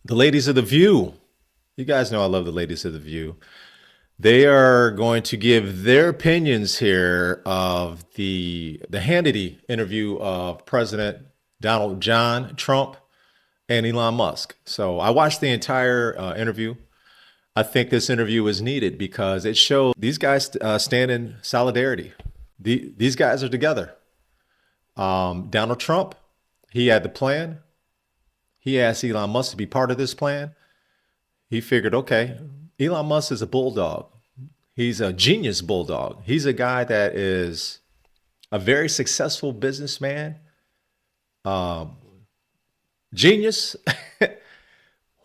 The ladies of The View. You guys know I love the ladies of The View. They are going to give their opinions here of the Hannity interview of President Donald John Trump and Elon Musk. So I watched the entire interview. I think this interview is needed because it shows these guys stand in solidarity. These guys are together. Donald Trump, he had the plan. He asked Elon Musk to be part of this plan. He figured, okay, Elon Musk is a bulldog. He's a genius bulldog. He's a guy that is a very successful businessman, genius.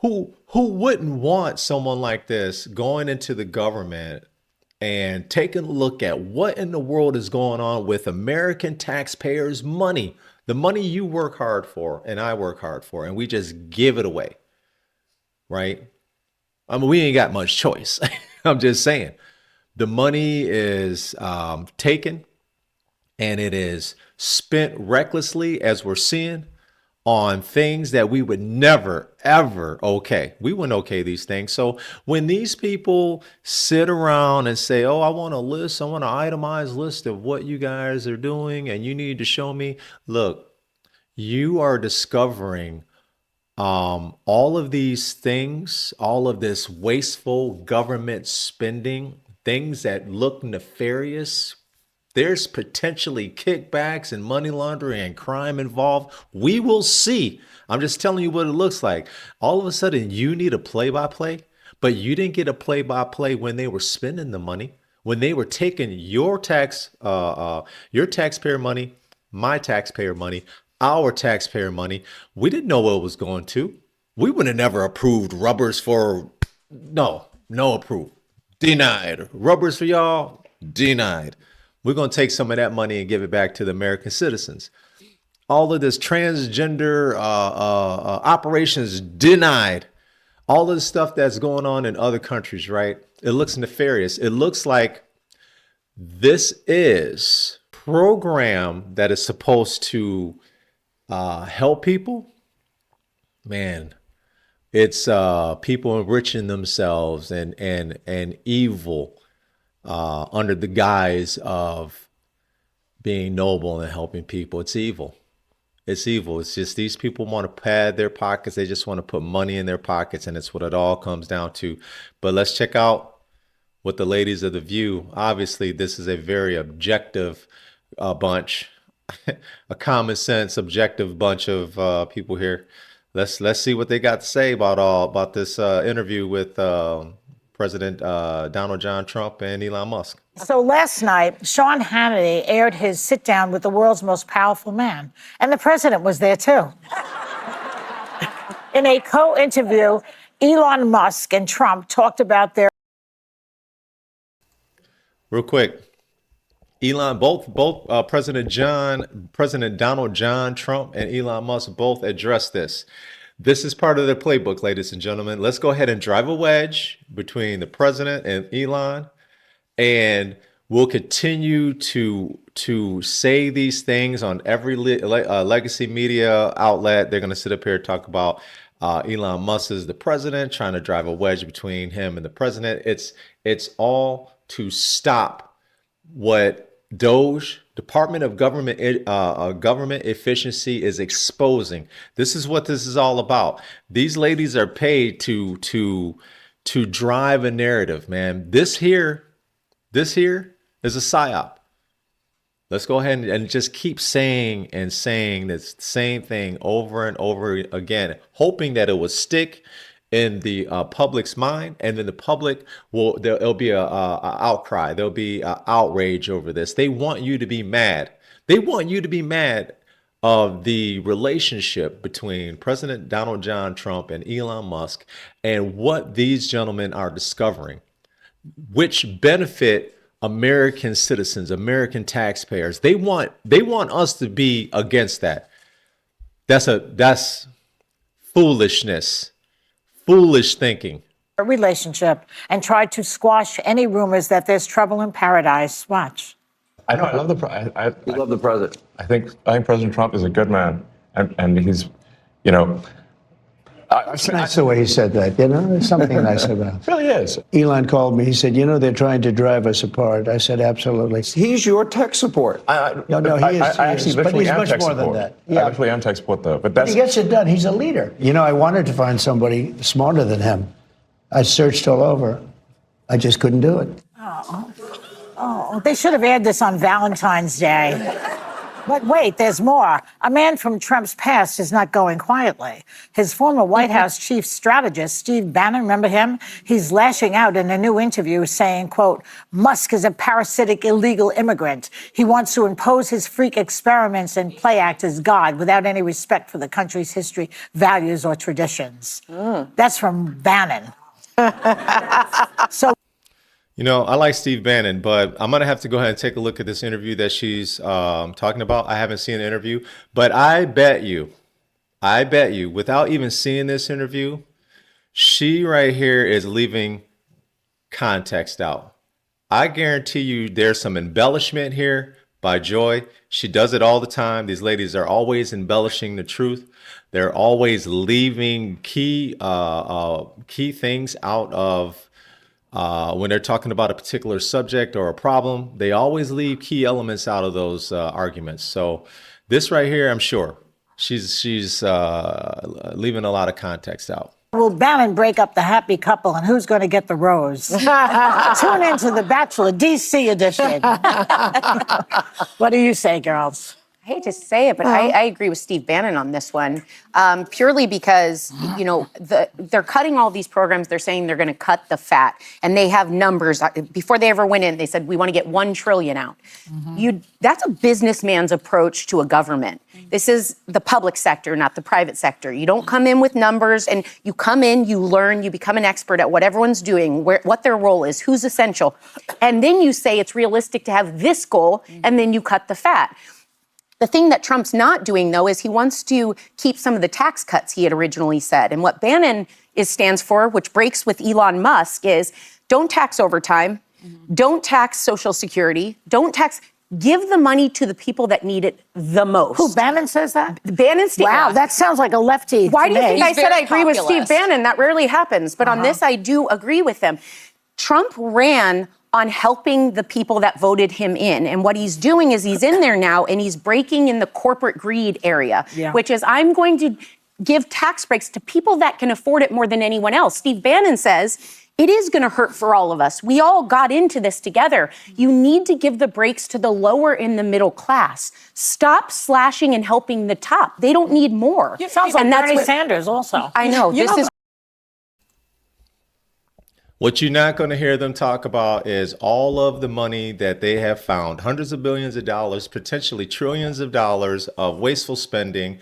Who wouldn't want someone like this going into the government and taking a look at what in the world is going on with American taxpayers' money, the money you work hard for and I work hard for, and we just give it away, right? I mean, we ain't got much choice. I'm just saying. The money is taken and it is spent recklessly, as we're seeing, on things that we would never, ever okay. We wouldn't okay these things. So when these people sit around and say, oh, I want a list, I want an itemized list of what you guys are doing, and you need to show me, look, you are discovering all of these things, all of this wasteful government spending, things that look nefarious. There's potentially kickbacks and money laundering and crime involved. We will see. I'm just telling you what it looks like. All of a sudden, you need a play-by-play, but you didn't get a play-by-play when they were spending the money, when they were taking your taxpayer money, my taxpayer money, our taxpayer money. We didn't know what it was going to. We would have never approved rubbers for, no approved. Denied. Rubbers for y'all, denied. We're going to take some of that money and give it back to the American citizens. All of this transgender operations denied. All of the stuff that's going on in other countries, right? It looks nefarious. It looks like this is a program that is supposed to help people. Man, it's people enriching themselves and evil under the guise of being noble and helping people. It's evil. It's evil. It's just these people want to pad their pockets. They just want to put money in their pockets, and it's what it all comes down to. But let's check out what the ladies of The View. Obviously, this is a very objective bunch, a common sense, objective bunch of people here. Let's see what they got to say about this interview with President Donald John Trump and Elon Musk. So last night, Sean Hannity aired his sit down with the world's most powerful man, and the president was there too. In a co-interview, Elon Musk and Trump talked about their. Real quick, both President Donald John Trump and Elon Musk both addressed this. This is part of their playbook, ladies and gentlemen. Let's go ahead and drive a wedge between the president and Elon, and we'll continue to say these things on every legacy media outlet. They're going to sit up here and talk about Elon Musk is the president, trying to drive a wedge between him and the president. It's all to stop what DOGE, Department of Government Efficiency, is exposing. This is what this is all about. These ladies are paid to drive a narrative, man. This here is a psyop. Let's go ahead and just keep saying this same thing over and over again, hoping that it will stick in the public's mind, and then the public there'll be a outcry. There'll be a outrage over this. They want you to be mad. They want you to be mad of the relationship between President Donald John Trump and Elon Musk and what these gentlemen are discovering, which benefit American citizens, American taxpayers. They want us to be against that. That's foolishness. Foolish thinking. Relationship and tried to squash any rumors that there's trouble in paradise. Watch. I know. I love You love the president. I think President Trump is a good man, and he's, That's the way he said that, There's something nice about it. It really is. Elon called me. He said, they're trying to drive us apart. I said, absolutely. He's your tech support. No, he is. I actually But virtually he's am much tech more support. than that. I Yeah. virtually am tech support, though. But He gets it done. He's a leader. I wanted to find somebody smarter than him. I searched all over. I just couldn't do it. Oh, they should have aired this on Valentine's Day. But wait, there's more. A man from Trump's past is not going quietly. His former White House chief strategist, Steve Bannon, remember him? He's lashing out in a new interview saying, quote, Musk is a parasitic illegal immigrant. He wants to impose his freak experiments and play act as God without any respect for the country's history, values, or traditions. That's from Bannon. So. I like Steve Bannon, but I'm going to have to go ahead and take a look at this interview that she's talking about. I haven't seen the interview, but I bet you, without even seeing this interview, she right here is leaving context out. I guarantee you there's some embellishment here by Joy. She does it all the time. These ladies are always embellishing the truth. They're always leaving key things out of when they're talking about a particular subject or a problem. They always leave key elements out of those arguments. So this right here, I'm sure she's leaving a lot of context out. Will Bannon break up the happy couple, and who's going to get the rose? Tune into The Bachelor DC edition. What do you say, girls? I hate to say it, but I agree with Steve Bannon on this one, purely because, they're cutting all these programs. They're saying they're going to cut the fat, and they have numbers. Before they ever went in, they said, we want to get $1 trillion out. That's a businessman's approach to a government. This is the public sector, not the private sector. You don't come in with numbers, and you come in, you learn, you become an expert at what everyone's doing, what their role is, who's essential. And then you say it's realistic to have this goal, and then you cut the fat. The thing that Trump's not doing, though, is he wants to keep some of the tax cuts he had originally said. And what Bannon stands for, which breaks with Elon Musk, is don't tax overtime, don't tax Social Security, give the money to the people that need it the most. Who, Bannon says that? Bannon stands. Wow, that sounds like a lefty. Why do you think I said I agree with populist. Steve Bannon? That rarely happens. But on this, I do agree with him. Trump ran on helping the people that voted him in. And what he's doing is he's in there now and he's breaking in the corporate greed area, which is I'm going to give tax breaks to people that can afford it more than anyone else. Steve Bannon says it is going to hurt for all of us. We all got into this together. You need to give the breaks to the lower and the middle class. Stop slashing and helping the top. They don't need more. It sounds like Bernie Sanders also. I know. This is What you're not going to hear them talk about is all of the money that they have found, hundreds of billions of dollars, potentially trillions of dollars of wasteful spending,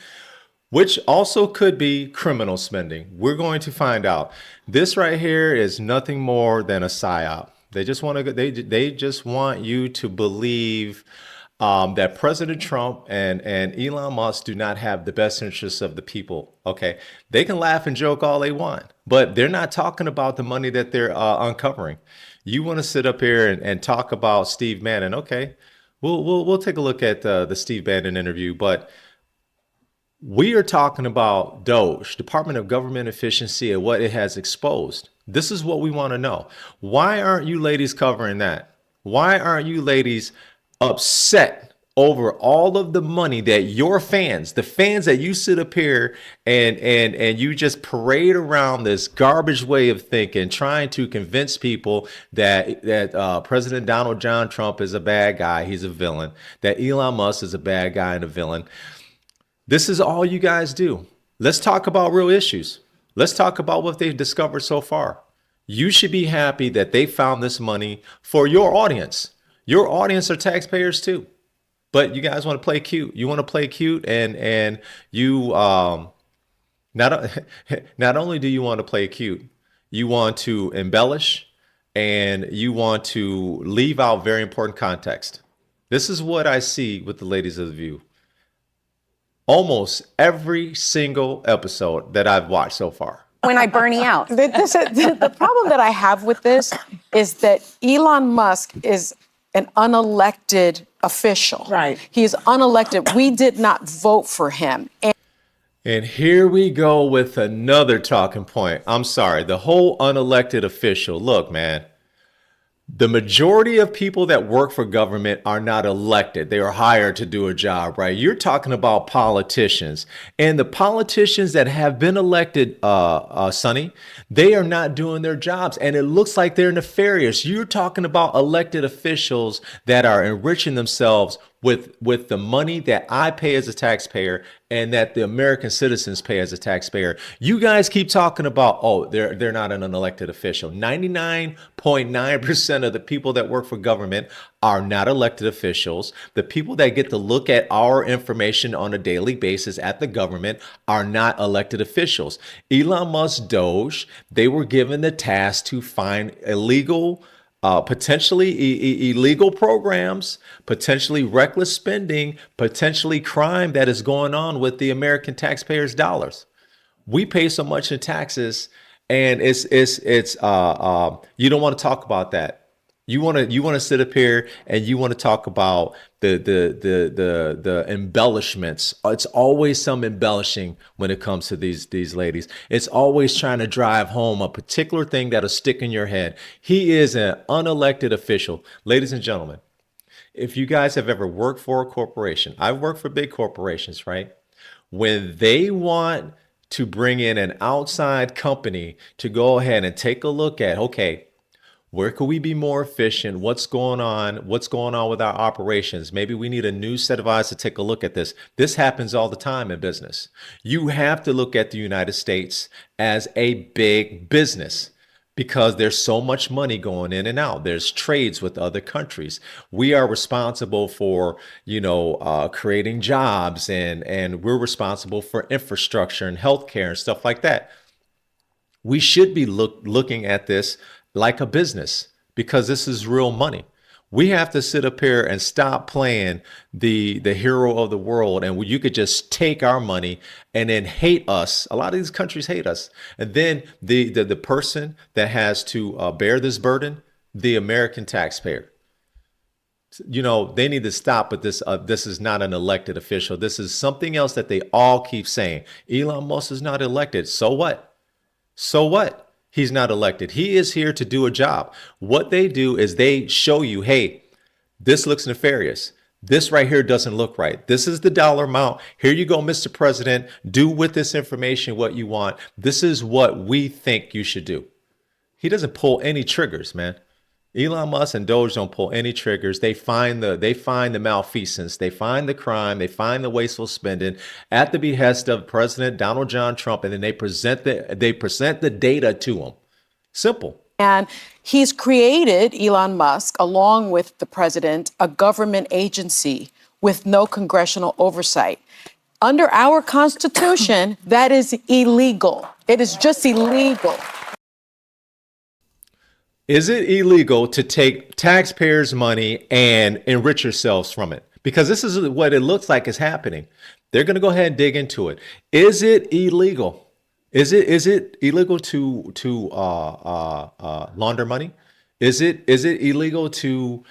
which also could be criminal spending. We're going to find out. This right here is nothing more than a psyop. They just want to. They just want you to believe that President Trump and Elon Musk do not have the best interests of the people. Okay, they can laugh and joke all they want, but they're not talking about the money that they're uncovering. You want to sit up here and talk about Steve Bannon? Okay, we'll take a look at the Steve Bannon interview, but we are talking about DOGE, Department of Government Efficiency, and what it has exposed. This is what we want to know. Why aren't you ladies covering that? Why aren't you ladies upset over all of the money that your fans, the fans that you sit up here and you just parade around this garbage way of thinking, trying to convince people that President Donald John Trump is a bad guy, he's a villain, that Elon Musk is a bad guy and a villain. This is all you guys do. Let's talk about real issues. Let's talk about what they've discovered so far. You should be happy that they found this money for your audience. Your audience are taxpayers too, but you guys want to play cute. You want to play cute, and you not only do you want to play cute, you want to embellish, and you want to leave out very important context. This is what I see with the ladies of The View. Almost every single episode that I've watched so far. when I Bernie out. The problem that I have with this is that Elon Musk is an unelected official. Right. He is unelected. We did not vote for him. And And here we go with another talking point. I'm sorry, the whole unelected official. Look, man, the majority of people that work for government are not elected. They are hired to do a job, right? You're talking about politicians. And the politicians that have been elected, Sonny, they are not doing their jobs. And it looks like they're nefarious. You're talking about elected officials that are enriching themselves with the money that I pay as a taxpayer and that the American citizens pay as a taxpayer. You guys keep talking about, oh, they're not an elected official. 99.9% of the people that work for government are not elected officials. The people that get to look at our information on a daily basis at the government are not elected officials. Elon Musk, DOGE, they were given the task to find illegal potentially illegal programs, potentially reckless spending, potentially crime that is going on with the American taxpayers' dollars. We pay so much in taxes, and it's you don't want to talk about that. You want to sit up here and you want to talk about the embellishments. It's always some embellishing when it comes to these ladies. It's always trying to drive home a particular thing that'll stick in your head. He is an unelected official. Ladies and gentlemen, if you guys have ever worked for a corporation, I've worked for big corporations, right? When they want to bring in an outside company to go ahead and take a look at, okay, where could we be more efficient? What's going on? What's going on with our operations? Maybe we need a new set of eyes to take a look at this. This happens all the time in business. You have to look at the United States as a big business because there's so much money going in and out. There's trades with other countries. We are responsible for, creating jobs and we're responsible for infrastructure and healthcare and stuff like that. We should be looking at this like a business because this is real money. We have to sit up here and stop playing the hero of the world, and you could just take our money and then hate us. A lot of these countries hate us, and then the person that has to bear this burden, the American taxpayer. They need to stop with this. This is not an elected official. This is something else that they all keep saying. Elon Musk is not elected. So what? So what? He's not elected. He is here to do a job. What they do is they show you, hey, this looks nefarious. This right here doesn't look right. This is the dollar amount. Here you go, Mr. President. Do with this information what you want. This is what we think you should do. He doesn't pull any triggers, man. Elon Musk and Doge don't pull any triggers. They find the malfeasance, they find the crime, they find the wasteful spending at the behest of President Donald John Trump, and then they present the data to him. Simple. And he's created, Elon Musk, along with the president, a government agency with no congressional oversight. Under our Constitution, that is illegal. It is just illegal. Is it illegal to take taxpayers' money and enrich yourselves from it? Because this is what it looks like is happening. They're going to go ahead and dig into it. Is it illegal? Is it illegal to launder money? Is it illegal to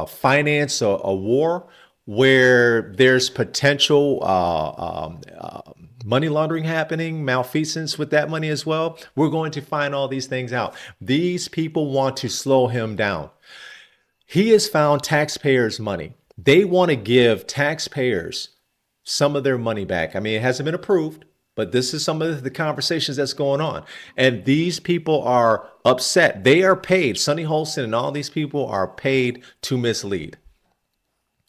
finance a war where there's potential money laundering happening, malfeasance with that money as well? We're going to find all these things out. These people want to slow him down. He has found taxpayers' money. They want to give taxpayers some of their money back. I mean, it hasn't been approved, but this is some of the conversations that's going on. And these people are upset. They are paid. Sonny Holston and all these people are paid to mislead.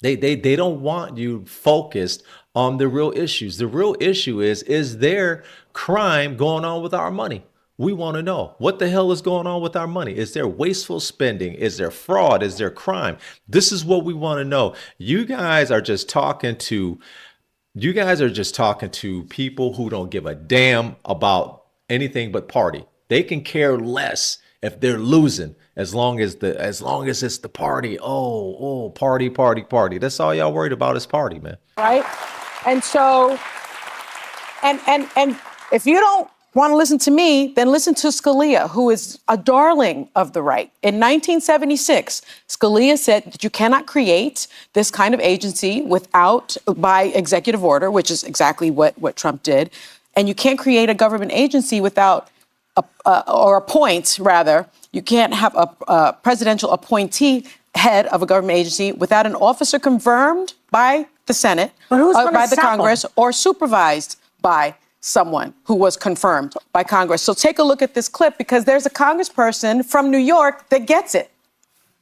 They don't want you focused on the real issues. The real issue is there crime going on with our money? We want to know what the hell is going on with our money. Is there wasteful spending? Is there fraud? Is there crime? This is what we want to know. You guys are just talking to people who don't give a damn about anything but party. They can care less if they're losing as long as it's the party. Oh, party. That's all y'all worried about is party, man. Right? And so, and if you don't want to listen to me, then listen to Scalia, who is a darling of the right. In 1976, Scalia said that you cannot create this kind of agency by executive order, which is exactly what Trump did. And you can't create a government agency without, you can't have a presidential appointee head of a government agency without an officer confirmed by the Senate, But who's gonna by the stop 'em? Congress, or supervised by someone who was confirmed by Congress. So take a look at this clip, because there's a congressperson from New York that gets it.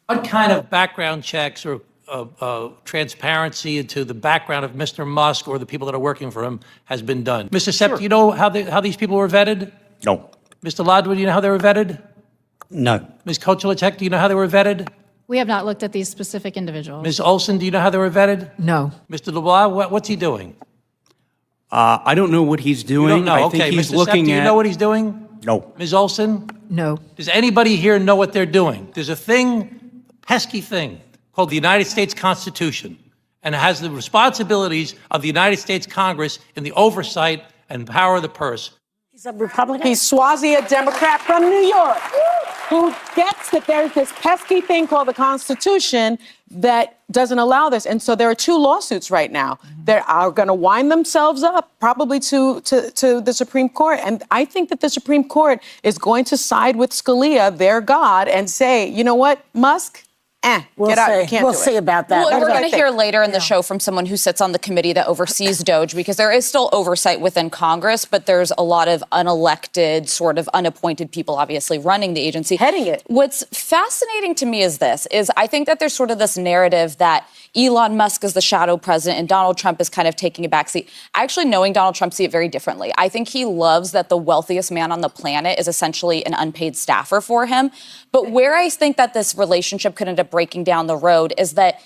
What kind of background checks or transparency into the background of Mr. Musk or the people that are working for him has been done? Mr. Sepp, do you know how these people were vetted? No. Mr. Lodwood, do you know how they were vetted? No. Ms. Kochelicek, do you know how they were vetted? We have not looked at these specific individuals. Ms. Olson, do you know how they were vetted? No. Mr. Dubois, what's he doing? I don't know what he's You doing. don't know. I Okay, think he's Mr. Sepp, looking do you at. know what he's doing? No. Ms. Olson? No. Does anybody here know what they're doing? There's a pesky thing called the United States Constitution, and it has the responsibilities of the United States Congress in the oversight and power of the purse. He's a Republican. He's Swazi, a Democrat from New York, who gets that there's this pesky thing called the Constitution that doesn't allow this. And so there are 2 lawsuits right now that are going to wind themselves up probably to the Supreme Court. And I think that the Supreme Court is going to side with Scalia, their God, and say, you know what, Musk? We'll Get out. see. You can't We'll do it. see about that. Well, That's we're what I going to think. hear later in the show from someone who sits on the committee that oversees DOGE, because there is still oversight within Congress, but there's a lot of unelected, sort of unappointed people, obviously, running the agency. Heading it. What's fascinating to me is I think that there's sort of this narrative that Elon Musk is the shadow president and Donald Trump is kind of taking a backseat. I actually, knowing Donald Trump, see it very differently. I think he loves that the wealthiest man on the planet is essentially an unpaid staffer for him. But where I think that this relationship could end up breaking down the road is that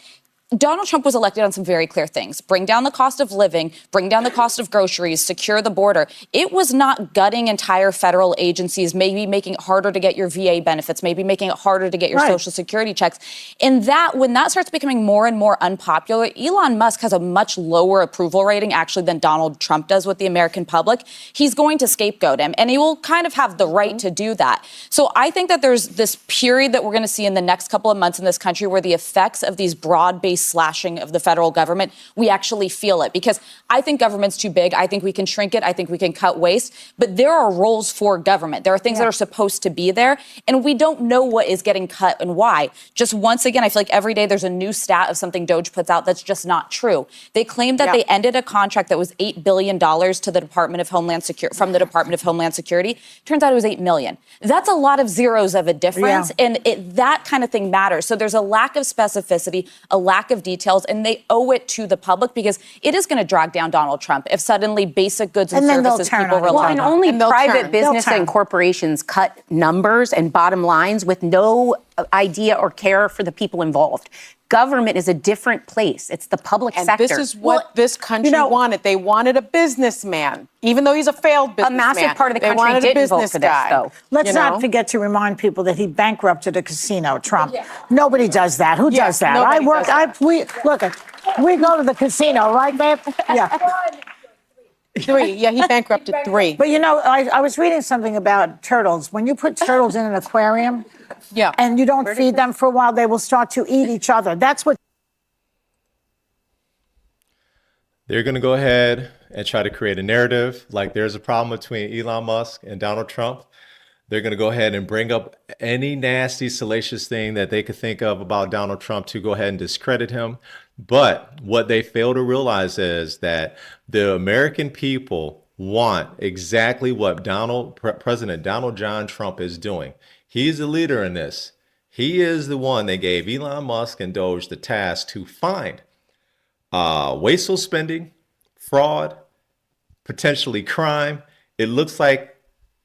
Donald Trump was elected on some very clear things. Bring down the cost of living, bring down the cost of groceries, secure the border. It was not gutting entire federal agencies, maybe making it harder to get your VA benefits, maybe making it harder to get your Social Security checks. And when that starts becoming more and more unpopular, Elon Musk has a much lower approval rating actually than Donald Trump does with the American public. He's going to scapegoat him, and he will kind of have the right to do that. So I think that there's this period that we're going to see in the next couple of months in this country where the effects of these broad-based slashing of the federal government, we actually feel it, because I think government's too big. I think we can shrink it. I think we can cut waste. But there are roles for government. There are things that are supposed to be there, and we don't know what is getting cut and why. Just once again, I feel like every day there's a new stat of something DOGE puts out that's just not true. They claimed that they ended a contract that was $8 billion to the Department of Homeland Security, from the Department of Homeland Security. Turns out it was $8 million. That's a lot of zeros of a difference, and that kind of thing matters. So there's a lack of specificity, a lack of details, and they owe it to the public, because it is going to drag down Donald Trump if suddenly basic goods and services people rely Well, on. and only private business They'll turn. and corporations cut numbers and bottom lines with no idea or care for the people involved. Government is a different place. It's the public And sector. this is what this country wanted. They wanted a businessman, even though he's a failed businessman. massive part of the They country wanted a didn't vote business for this, guy. though. Let's You not know? forget to remind people that he bankrupted a casino, Trump. Nobody does that. Who does that? nobody does that. We go to the casino, right, babe? Yeah. 3. Yeah, he bankrupted 3. But you know, I was reading something about turtles. When you put turtles in an aquarium and you don't feed them for a while, they will start to eat each other. That's what. They're going to go ahead and try to create a narrative like there's a problem between Elon Musk and Donald Trump. They're going to go ahead and bring up any nasty, salacious thing that they could think of about Donald Trump to go ahead and discredit him. But what they fail to realize is that the American people want exactly what President Donald John Trump is doing. He's the leader in this. He is the one that gave Elon Musk and DOGE the task to find wasteful spending, fraud, potentially crime. It looks like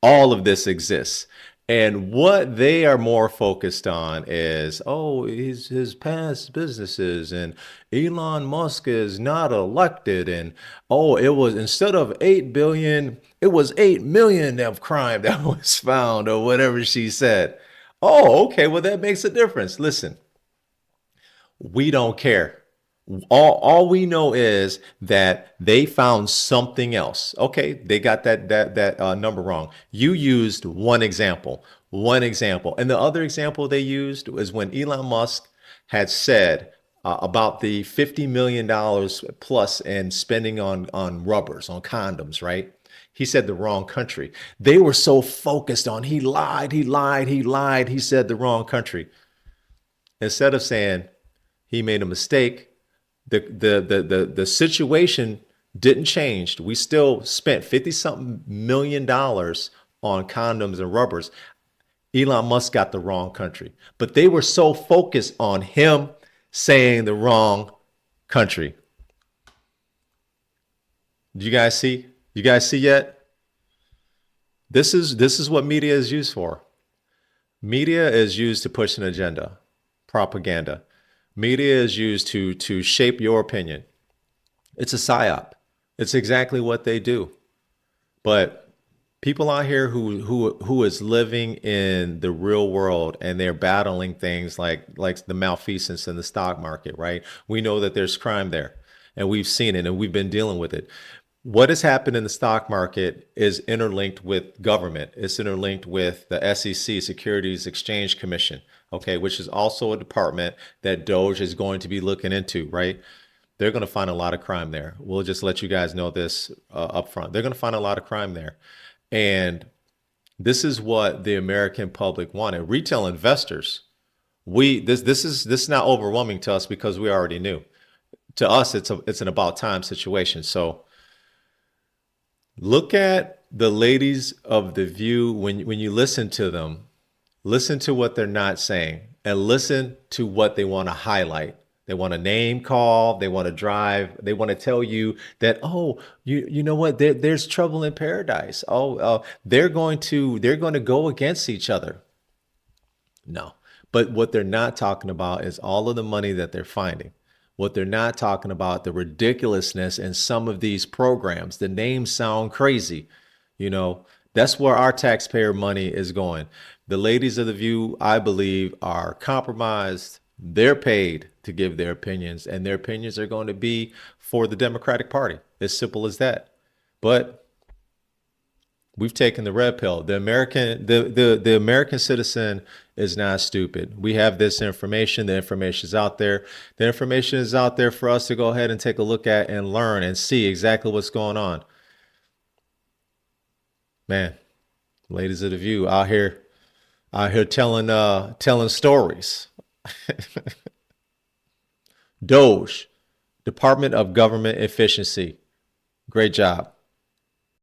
all of this exists. And what they are more focused on is, his past businesses, and Elon Musk is not elected, and it was, instead of 8 billion, it was 8 million of crime that was found, or whatever she said. Oh, okay, well, that makes a difference. Listen, we don't care. All we know is that they found something else. Okay, they got that number wrong. You used one example, and the other example they used was when Elon Musk had said about the $50 million plus in spending on rubbers, on condoms, right? He said the wrong country. They were so focused on he lied, he lied, he lied. He said the wrong country. Instead of saying he made a mistake, the situation didn't change. We still spent 50 something million dollars on condoms and rubbers. Elon Musk got the wrong country, but they were so focused on him saying the wrong country. Do you guys see? You guys see yet? This is what media is used for. Media is used to push an agenda, propaganda. Media is used to shape your opinion. It's a psyop. It's exactly what they do. But people out here who is living in the real world and they're battling things like the malfeasance in the stock market, right? We know that there's crime there, and we've seen it, and we've been dealing with it. What has happened in the stock market is interlinked with government. It's interlinked with the SEC, Securities Exchange Commission, okay, which is also a department that DOGE is going to be looking into, right? They're going to find a lot of crime there. We'll just let you guys know this up front. They're going to find a lot of crime there. And this is what the American public wanted. Retail investors, this is not overwhelming to us because we already knew. To us, it's an about time situation. So look at the ladies of The View when you listen to them. Listen to what they're not saying and listen to what they want to highlight. They want to name call. They want to drive. They want to tell you that, oh, you know what? There's trouble in paradise. Oh, they're going to go against each other. No, but what they're not talking about is all of the money that they're finding. What they're not talking about, the ridiculousness in some of these programs. The names sound crazy. You know, that's where our taxpayer money is going. The ladies of The View, I believe, are compromised. They're paid to give their opinions, and their opinions are going to be for the Democratic Party. As simple as that. But we've taken the red pill. The American citizen is not stupid. We have this information. The information is out there. The information is out there for us to go ahead and take a look at and learn and see exactly what's going on. Man, ladies of The View out here telling stories. DOGE, Department of Government Efficiency. Great job.